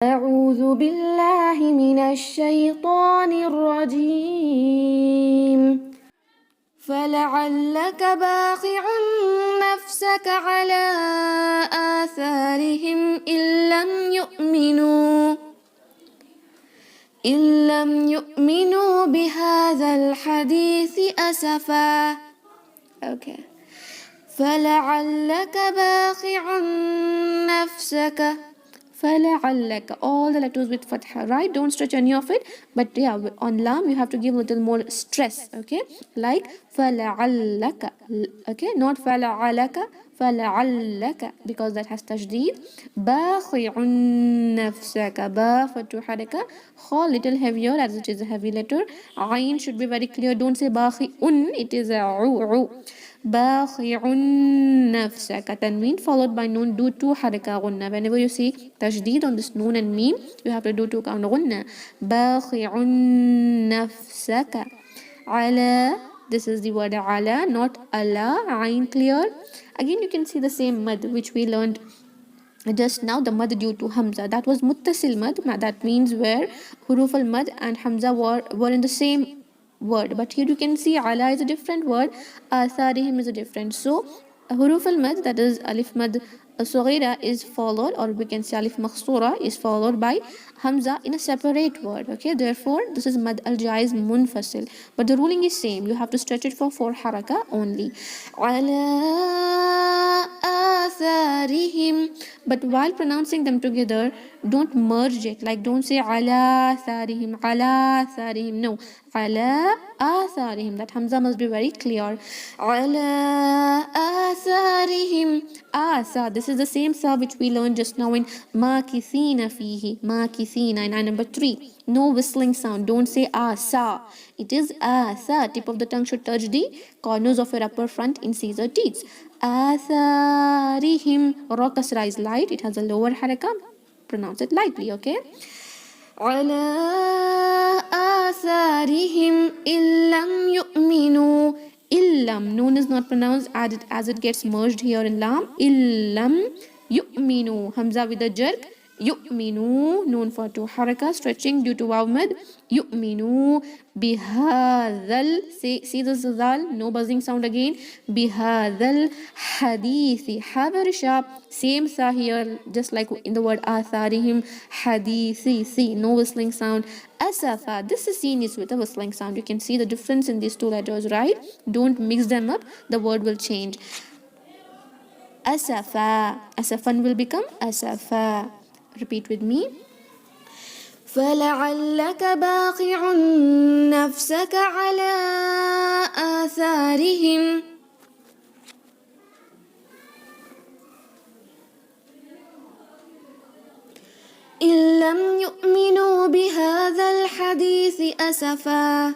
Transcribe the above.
أعوذ بالله من الشيطان الرجيم فلعلك باخع نفسك على آثارهم إن لم يؤمنوا بهذا الحديث أسفا. Okay. فلعلك باخع نفسك. فلعلك, all the letters with fatha, right? Don't stretch any of it, but yeah, on lam you have to give a little more stress, okay? Like فلعلك, okay? Not فلعلك, فلعلك, because that has tajdeed. باخع نفسك, ba for two haraka, kha little heavier as it is a heavy letter. Ain should be very clear. Don't say باخع, it is a u. باخع نفسك, tanween followed by noon, do two haraka gunna. Whenever you see tajdeed on this noon and meme, you have to do two count gunna. باخع نفسك على, this is the word ala, not ala. Ain clear. Again you can see the same mad which we learned just now, the mad due to hamza, that was muttasil mad, that means where huruf al mad and hamza were in the same word. But here you can see ala is a different word, atharihim is a different. So huruf al mad, that is alif mad saghira, is followed, or we can say alif makhsura is followed by hamza in a separate word. Okay, therefore this is mad al jaiz munfasil, but the ruling is same. You have to stretch it for 4 haraka only. Ala atharihim, but while pronouncing them together, don't merge it. Like don't say ala tharihim, ala tharihim. No, ala atharihim. That hamza must be very clear. Ala atharihim. Asa. This is the same sa which we learned just now in makithina fihi. Makithina in number 3. No whistling sound. Don't say asa. It is asa. Tip of the tongue should touch the corners of your upper front incisor teeth. Atharihim. Ra kasra is light. It has a lower haraka. Pronounce it lightly, okay? Ala atharihim illam yu'minu. Illam. Noon is not pronounced as it gets merged here in lam. Illam yu'minu. Hamza with a jerk. Yu'minu. Noon for 2 haraka. Stretching due to waw mad. Yu'minu bihadhal. See the zal. No buzzing sound again. Bihadhal hadithi. Ha very sharp. Same sa here, just like in the word atharihim. Hadithi. See, no whistling sound. Asafa. This is seen is with a whistling sound. You can see the difference in these 2 letters, right? Don't mix them up. The word will change. Asafa. Asafan will become asafa. Repeat with me. فلعلك باخع نفسك على آثارهم إن لم يؤمنوا بهذا الحديث أسفا.